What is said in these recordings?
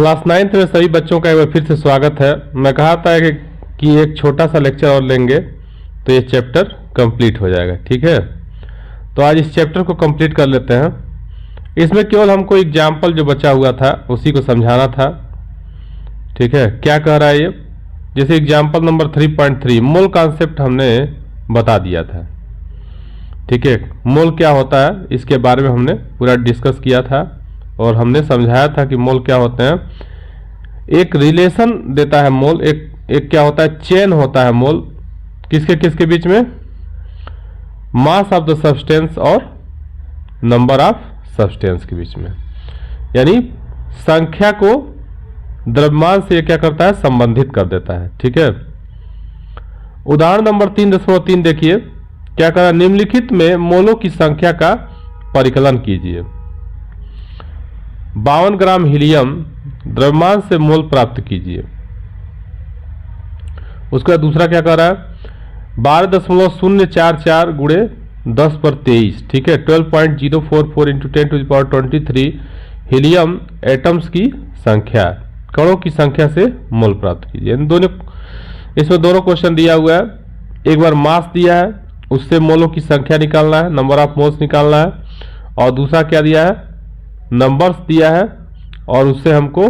Class 9th में सभी बच्चों का एक बार फिर से स्वागत है। मैं कहा था कि एक छोटा सा लेक्चर और लेंगे तो ये चैप्टर कंप्लीट हो जाएगा। ठीक है, तो आज इस चैप्टर को कंप्लीट कर लेते हैं। इसमें केवल हमको एग्जाम्पल जो बचा हुआ था उसी को समझाना था। ठीक है, क्या कह रहा है ये, जैसे एग्जाम्पल नंबर 3.3 मोल कॉन्सेप्ट हमने बता दिया था। ठीक है, मोल क्या होता है इसके बारे में हमने पूरा डिस्कस किया था और हमने समझाया था कि मोल क्या होते हैं। एक रिलेशन देता है मोल, एक क्या होता है, चेन होता है मोल। किसके किसके बीच में? मास ऑफ द सब्सटेंस और नंबर ऑफ सब्सटेंस के बीच में, यानी संख्या को द्रव्यमान से क्या करता है, संबंधित कर देता है। ठीक है, उदाहरण नंबर 3.3 देखिए क्या कर रहा है, निम्नलिखित में मोलों की संख्या का परिकलन कीजिए। 52 ग्राम हीलियम द्रव्यमान से मोल प्राप्त कीजिए। उसका दूसरा क्या कर रहा है, 12.044 गुणे 10/23। ठीक है, 12.044 इंटू 10⁻23 हीलियम एटम्स की संख्या, कणों की संख्या से मोल प्राप्त कीजिए। इन दोनों, इसमें दोनों क्वेश्चन दिया हुआ है। एक बार मास दिया है, उससे मोलों की संख्या निकालना है, नंबर ऑफ मोल्स निकालना है, और दूसरा क्या दिया है, नंबर्स दिया है और उससे हमको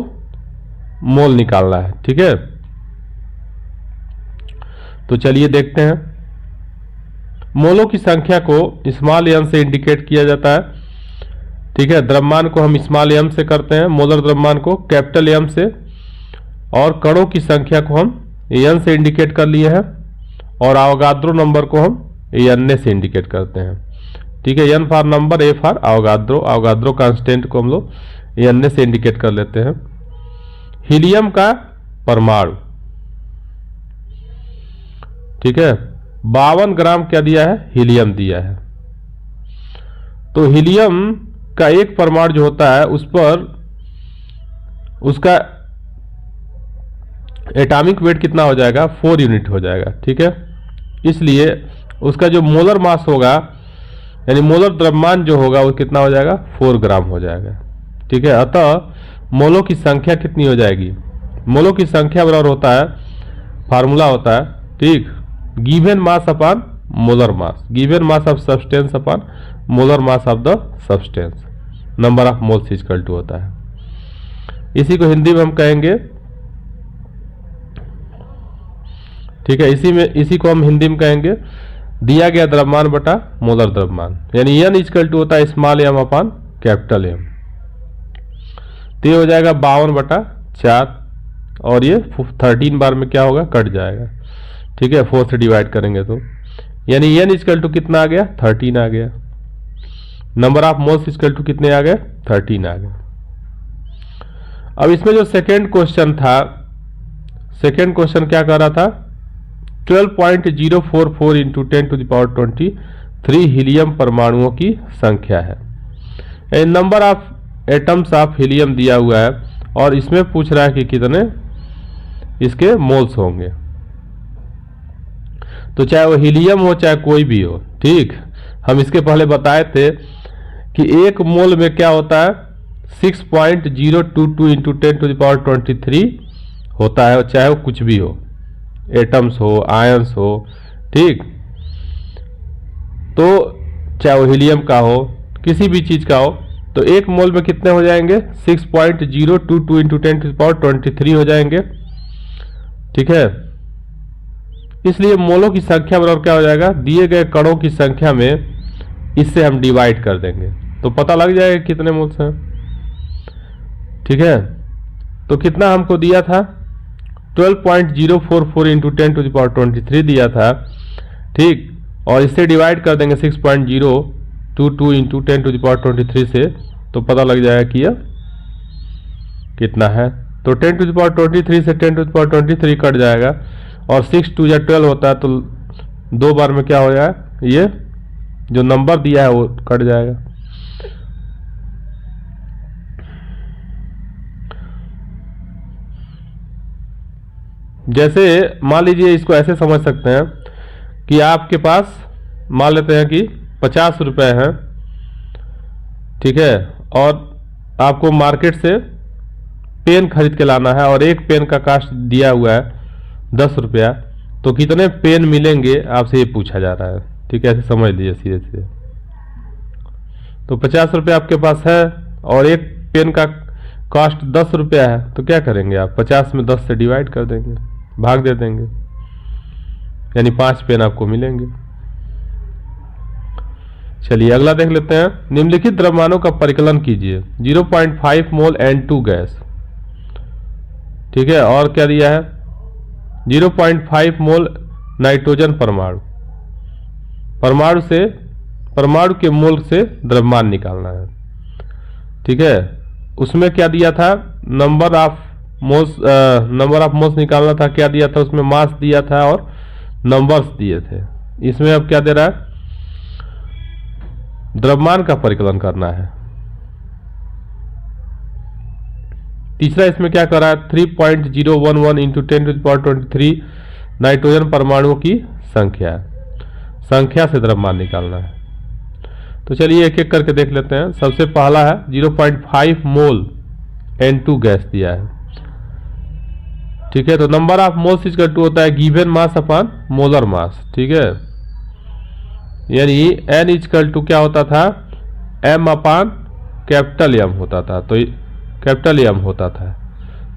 मोल निकालना है। ठीक है, तो चलिए देखते हैं। मोलों की संख्या को स्मॉल एम से इंडिकेट किया जाता है। ठीक है, द्रव्यमान को हम स्मॉल एम से करते हैं, मोलर द्रव्यमान को कैपिटल एम से, और कणों की संख्या को हम एन से इंडिकेट कर लिए हैं, और अवोगाद्रो नंबर को हम एन से इंडिकेट करते हैं। ठीक है, N for number, A for Avogadro, Avogadro constant को हम लोग एन से इंडिकेट कर लेते हैं। हीलियम का परमाणु, ठीक है, 52 ग्राम क्या दिया है, हीलियम दिया है। तो हीलियम का एक परमाणु जो होता है उस पर उसका एटॉमिक वेट कितना हो जाएगा, 4 यूनिट हो जाएगा। ठीक है, इसलिए उसका जो मोलर मास होगा, यानी मोलर द्रव्यमान जो होगा वो कितना हो जाएगा, 4 ग्राम हो जाएगा। ठीक है, अतः मोलों की संख्या कितनी हो जाएगी, मोलों की संख्या बराबर होता है, फार्मूला होता है, ठीक, given mass upon molar mass, given mass of substance upon molar mass of the substance, number of moles equal to होता है। इसी को हिंदी में हम कहेंगे, ठीक है, इसी को हम हिंदी में कहेंगे दिया गया द्रव्यमान बटा मोलर द्रव्यमान, यानी एन इक्वल टू होता है small m upon capital M. तो ये हो जाएगा 52/4, और ये 13 बार में क्या होगा, कट जाएगा। ठीक है, 4 से डिवाइड करेंगे तो यानी एन इक्वल टू कितना आ गया, 13 आ गया। Number of moles equal to कितने आ गए, 13 आ गए। अब इसमें जो सेकेंड क्वेश्चन था, सेकेंड क्वेश्चन क्या कर रहा था, 12.044 इंटू 10⁻23 हीलियम परमाणुओं की संख्या है। Number of atoms of helium दिया हुआ है और इसमें पूछ रहा है कि कितने इसके मोल्स होंगे। तो चाहे वो हीलियम हो चाहे कोई भी हो, ठीक, हम इसके पहले बताए थे कि एक मोल में क्या होता है, 6.022 इंटू 10⁻23 होता है, चाहे वो कुछ भी हो, एटम्स हो, आयंस हो, ठीक, तो चाहे वो हीलियम का हो, किसी भी चीज का हो, तो एक मोल में कितने हो जाएंगे, 6.022 इंटू 10⁻23 हो जाएंगे। ठीक है, इसलिए मोलों की संख्या बराबर क्या हो जाएगा, दिए गए कणों की संख्या में इससे हम डिवाइड कर देंगे तो पता लग जाएगा कितने मोल्स हैं। ठीक है, तो कितना हमको दिया था, 12.044 इंटू 10⁻23 दिया था, ठीक, और इससे डिवाइड कर देंगे 6.022 इंटू 10⁻23 से, तो पता लग जाएगा कि यह कितना है। तो 10⁻23 से 10⁻23 कट जाएगा, और 6 2 या 12 होता है, तो 2 बार में क्या हो जाएगा, ये जो नंबर दिया है वो कट जाएगा। जैसे मान लीजिए, इसको ऐसे समझ सकते हैं कि आपके पास मान लेते हैं कि 50 रुपए हैं, ठीक है, और आपको मार्केट से पेन खरीद के लाना है और एक पेन का कास्ट दिया हुआ है 10 रुपया, तो कितने पेन मिलेंगे आपसे ये पूछा जा रहा है। ठीक है, ऐसे समझ लीजिए सीधे सीधे। तो 50 रुपया आपके पास है और एक पेन का कॉस्ट 10 रुपया है, तो क्या करेंगे आप 50 में 10 से डिवाइड कर देंगे, भाग दे देंगे, यानी 5 पेन आपको मिलेंगे। चलिए अगला देख लेते हैं। निम्नलिखित द्रव्यमानों का परिकलन कीजिए। 0.5 मोल N2 गैस, ठीक है, और क्या दिया है 0.5 मोल नाइट्रोजन परमाणु। परमाणु के मोल से द्रव्यमान निकालना है। ठीक है, उसमें क्या दिया था, नंबर ऑफ मोल्स निकालना था। क्या दिया था उसमें, मास दिया था और नंबर्स दिए थे। इसमें अब क्या दे रहा है, द्रव्यमान का परिकलन करना है। तीसरा इसमें क्या कर रहा है, 3.011 इंटू 10⁻23 नाइट्रोजन परमाणुओं की संख्या से द्रव्यमान निकालना है। तो चलिए एक एक करके देख लेते हैं। सबसे पहला है 0.5 मोल N2 गैस दिया है। ठीक है, तो number of moles equal to होता है given mass upon molar mass. ठीक है, यानी N इक्वल टू क्या होता था, M अपॉन कैपिटल M होता था। तो कैपिटल M होता था,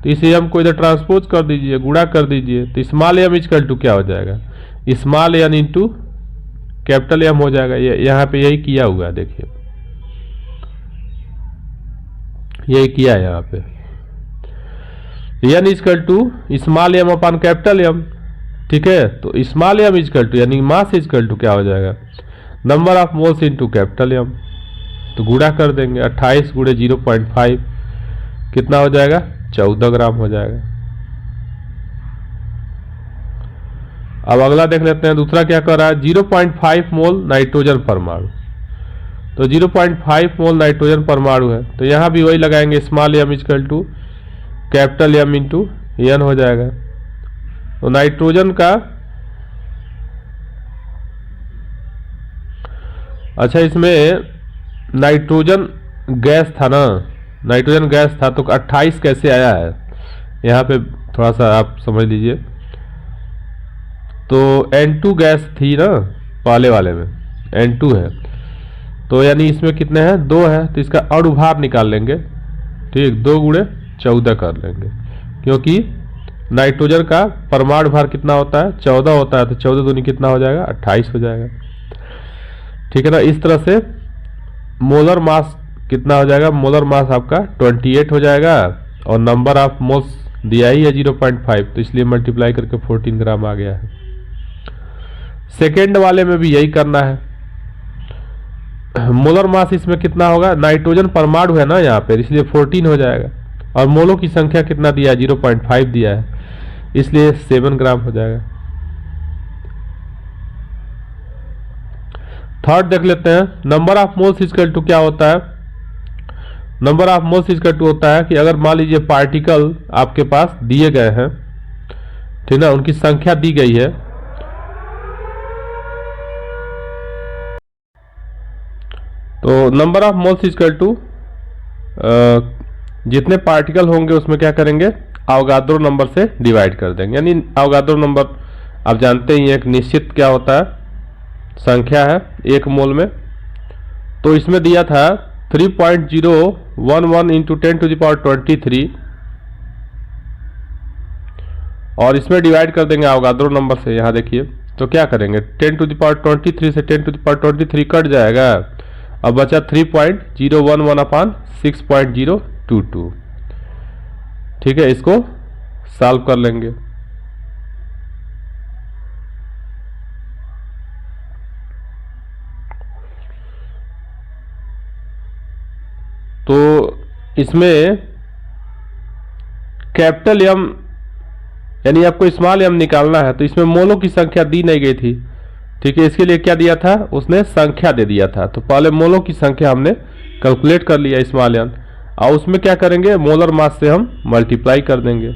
तो इस M को इधर ट्रांसपोज कर दीजिए, गुणा कर दीजिए, तो स्मॉल m इक्वल टू क्या हो जाएगा, small n into capital M हो जाएगा। यहाँ पे यही किया हुआ है, देखिए यही किया है यहाँ पे। n equal to small m upon capital M। ठीक है, तो स्मॉल m इक्वल टू यानी मास इक्वल टू क्या हो जाएगा, number of moles into capital M। तो गुणा कर देंगे, 28 गुणे 0.5 कितना हो जाएगा, 14 ग्राम हो जाएगा। अब अगला देख लेते हैं, दूसरा क्या कर रहा है, 0.5 मोल नाइट्रोजन परमाणु। तो 0.5 मोल नाइट्रोजन परमाणु है, तो यहां भी वही लगाएंगे, small m equal to capital M into n हो जाएगा। तो नाइट्रोजन का, अच्छा इसमें नाइट्रोजन गैस था ना, नाइट्रोजन गैस था, तो 28 कैसे आया है, यहाँ पे थोड़ा सा आप समझ लीजिए। तो N2 गैस थी ना पहले वाले में, N2 है, तो यानी इसमें कितने हैं, 2 है, तो इसका अणुभार निकाल लेंगे। ठीक, 2 गुणे 14 कर लेंगे, क्योंकि नाइट्रोजन का परमाणु भार कितना होता है, 14 होता है, तो 14 दूनी कितना हो जाएगा, 28 हो जाएगा। ठीक है ना, इस तरह से मोलर मास कितना हो जाएगा, मोलर मास आपका 28 हो जाएगा, और नंबर ऑफ मोल्स दिया ही है 0.5, तो इसलिए मल्टीप्लाई करके 14 ग्राम आ गया है। सेकेंड वाले में भी यही करना है। मोलर मास इसमें कितना होगा, नाइट्रोजन परमाणु है ना यहाँ पे, इसलिए 14 हो जाएगा, और मोलों की संख्या कितना दिया है, 0.5 दिया है, इसलिए 7 ग्राम हो जाएगा। थर्ड देख लेते हैं, number of moles equal to क्या होता है, number of moles equal to होता है कि अगर मान लीजिए पार्टिकल आपके पास दिए गए हैं, ठीक ना, उनकी संख्या दी गई है, तो number of moles equal to जितने पार्टिकल होंगे उसमें क्या करेंगे, अवोगाद्रो नंबर से डिवाइड कर देंगे। यानी अवोगाद्रो नंबर आप जानते ही एक निश्चित क्या होता है, संख्या है 1 मोल में। तो इसमें दिया था 3.011 इंटू 10⁻23, और इसमें डिवाइड कर देंगे अवोगाद्रो नंबर से। यहाँ देखिए, तो क्या करेंगे, 10⁻23 से 10⁻23 कट जाएगा, अब बचा 3.011 अपॉन 6.022। ठीक है, इसको सॉल्व कर लेंगे। तो इसमें कैपिटल M यानी आपको स्मॉल m निकालना है, तो इसमें मोलों की संख्या दी नहीं गई थी। ठीक है, इसके लिए क्या दिया था, उसने संख्या दे दिया था, तो पहले मोलों की संख्या हमने कैलकुलेट कर लिया स्मॉल m, और उसमें क्या करेंगे, मोलर मास से हम मल्टीप्लाई कर देंगे,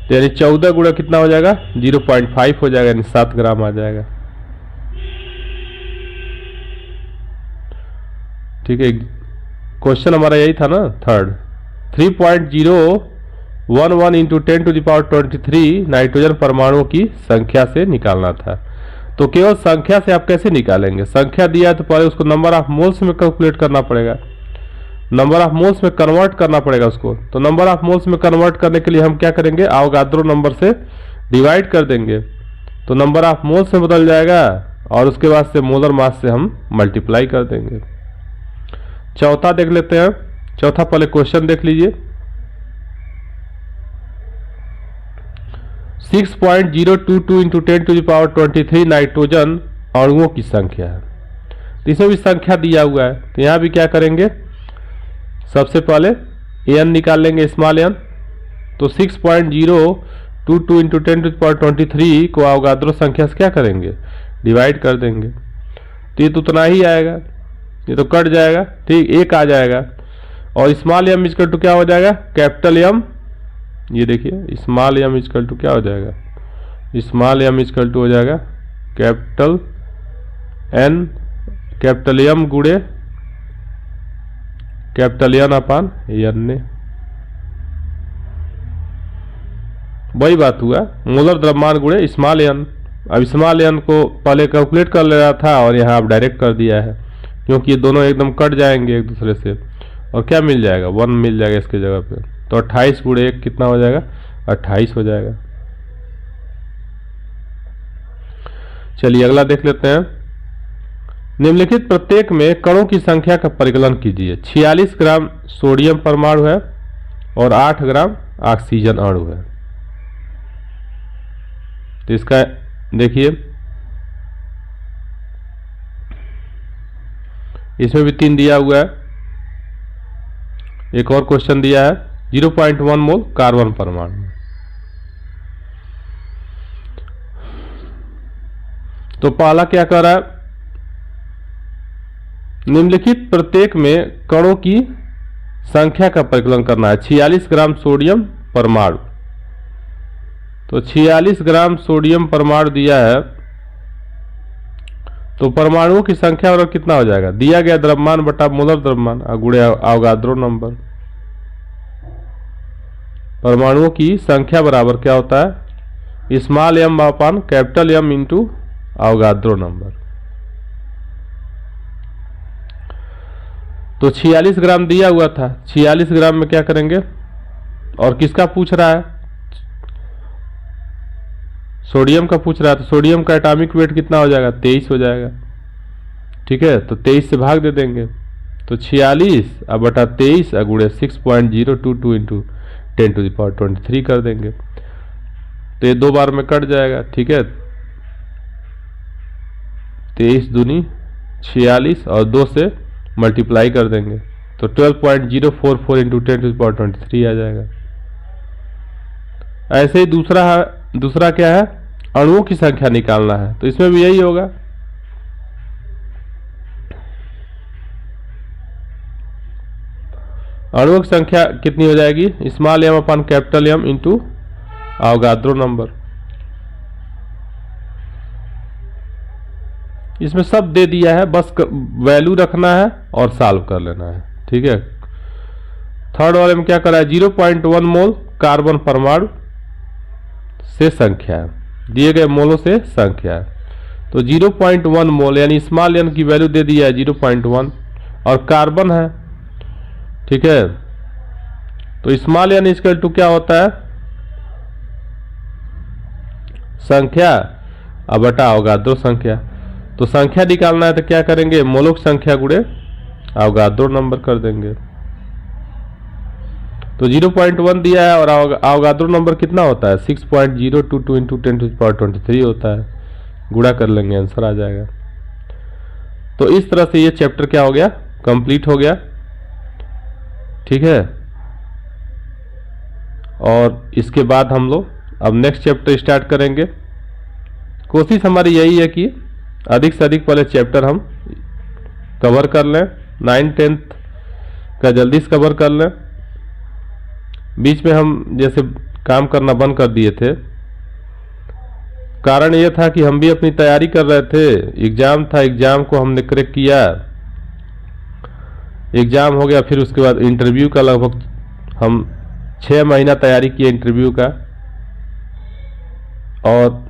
तो यानी 14 गुणा कितना हो जाएगा, 0.5 हो जाएगा, यानी 7 ग्राम आ जाएगा। ठीक है, क्वेश्चन हमारा यही था ना थर्ड। 3.0 1 इंटू 10⁻23 नाइट्रोजन परमाणुओं की संख्या से निकालना था। तो केवल संख्या से आप कैसे निकालेंगे? संख्या दिया है तो पहले उसको नंबर ऑफ मोल्स में कैलकुलेट करना पड़ेगा, नंबर ऑफ मोल्स में कन्वर्ट करना पड़ेगा उसको। तो नंबर ऑफ मोल्स में कन्वर्ट करने के लिए हम क्या करेंगे? अवोगाद्रो नंबर से डिवाइड कर देंगे तो नंबर ऑफ मोल्स में बदल जाएगा और उसके बाद से मोलर मास से हम मल्टीप्लाई कर देंगे। चौथा देख लेते हैं। चौथा पहले क्वेश्चन देख लीजिए। 6.022 इंटू 10⁻23 नाइट्रोजन अणुओं की संख्या है। तो इसमें भी संख्या दिया हुआ है, तो यहां भी क्या करेंगे? सबसे पहले एन निकाल लेंगे, स्मॉल एन। तो 6.022 इंटू 10⁻23 को अवोगाद्रो संख्या से क्या करेंगे? डिवाइड कर देंगे। तो ये तो उतना ही आएगा, ये तो कट जाएगा, ठीक, एक आ जाएगा। और स्मॉल एम इजकल टू क्या हो जाएगा? Capital M. ये देखिए स्मॉल एम इजकल टू क्या हो जाएगा? स्मॉल एम इजकल टू हो जाएगा कैपिटल एन, कैपिटल एम गुड़े कैपिटल एन अपान एन। वही बात हुआ, मोलर द्रव्यमान गुणे स्मॉल एन। अब स्मॉल एन को पहले कैलकुलेट कर ले रहा था और यहाँ आप डायरेक्ट कर दिया है, क्योंकि ये दोनों एकदम कट जाएंगे एक दूसरे से और क्या मिल जाएगा? 1 मिल जाएगा इसके जगह पे। तो 28 गुणे 1 कितना हो जाएगा? 28 हो जाएगा। चलिए अगला देख लेते हैं। निम्नलिखित प्रत्येक में कणों की संख्या का परिकलन कीजिए। 46 ग्राम सोडियम परमाणु है और 8 ग्राम ऑक्सीजन अणु है। तो इसका देखिए, इसमें भी 3 दिया हुआ है। एक और क्वेश्चन दिया है 0.1 मोल कार्बन परमाणु। तो पहला क्या कर रहा है? निम्नलिखित प्रत्येक में कणों की संख्या का परिकलन करना है। 46 ग्राम सोडियम परमाणु, तो 46 ग्राम सोडियम परमाणु दिया है, तो परमाणुओं की संख्या और कितना हो जाएगा? दिया गया द्रव्यमान बटा मोलर द्रव्यमान गुणे अवोगाद्रो नंबर। परमाणुओं की संख्या बराबर क्या होता है? Small m upon capital M into Avogadro number. तो 46 ग्राम दिया हुआ था, 46 ग्राम में क्या करेंगे? और किसका पूछ रहा है? सोडियम का पूछ रहा है। तो सोडियम का एटॉमिक वेट कितना हो जाएगा? 23 हो जाएगा, ठीक है। तो 23 से भाग दे देंगे, तो 46 अब बटा 23 गुणे 6.022 इंटू 10⁻23 कर देंगे। तो ये 2 बार में कट जाएगा, ठीक है। 23 दूनी 46 और 2 से मल्टीप्लाई कर देंगे तो 12.044 इंटू 10⁻23 आ जाएगा। ऐसे ही दूसरा क्या है? अणुओं की संख्या निकालना है, तो इसमें भी यही होगा। अणुओं की संख्या कितनी हो जाएगी? Small m upon capital M into Avogadro number. इसमें सब दे दिया है, बस वैल्यू रखना है और सॉल्व कर लेना है, ठीक है। थर्ड वाले में क्या करा है? 0.1 मोल कार्बन परमाणु से संख्या है, दिए गए मोलों से संख्या है। तो 0.1 मोल यानी स्मॉल एन की वैल्यू दे दिया है 0.1 और कार्बन है, ठीक है। तो स्मॉल एन इक्वल टू क्या होता है? संख्या अब बटा अवोगाद्रो संख्या। तो संख्या निकालना है तो क्या करेंगे? मोलों की संख्या गुणे अवोगाद्रो नंबर कर देंगे। तो 0.1 दिया है और अवोगाद्रो नंबर कितना होता है? 6.022 इंटू 10⁻23 होता है। गुणा कर लेंगे, आंसर आ जाएगा। तो इस तरह से ये चैप्टर क्या हो गया? कंप्लीट हो गया, ठीक है। और इसके बाद हम लोग अब नेक्स्ट चैप्टर स्टार्ट करेंगे। कोशिश हमारी यही है कि अधिक से अधिक पहले चैप्टर हम कवर कर लें, 9th 10th का जल्दी से कवर कर लें। बीच में हम जैसे काम करना बंद कर दिए थे, कारण यह था कि हम भी अपनी तैयारी कर रहे थे। एग्जाम था, एग्जाम को हमने क्रैक किया, एग्जाम हो गया, फिर उसके बाद इंटरव्यू का लगभग हम 6 महीना तैयारी किया इंटरव्यू का, और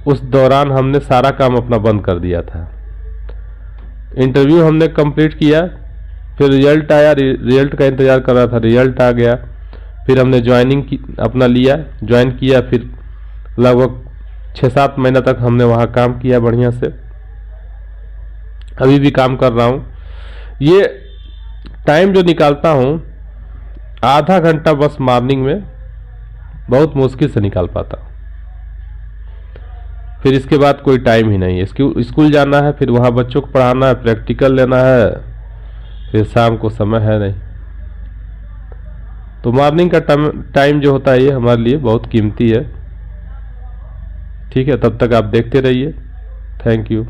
उस दौरान हमने सारा काम अपना बंद कर दिया था। इंटरव्यू हमने कंप्लीट किया, फिर रिजल्ट आया, रिजल्ट का इंतज़ार कर रहा था, रिजल्ट आ गया। फिर हमने ज्वाइनिंग की अपना लिया, ज्वाइन किया। फिर लगभग 6-7 महीना तक हमने वहाँ काम किया बढ़िया से। अभी भी काम कर रहा हूँ। ये टाइम जो निकालता हूँ, आधा घंटा बस मॉर्निंग में बहुत मुश्किल से निकाल पाता हूँ। फिर इसके बाद कोई टाइम ही नहीं है। स्कूल जाना है, फिर वहाँ बच्चों को पढ़ाना है, प्रैक्टिकल लेना है, फिर शाम को समय है नहीं। तो मॉर्निंग का टाइम जो होता है ये हमारे लिए बहुत कीमती है। ठीक है, तब तक आप देखते रहिए। Thank you.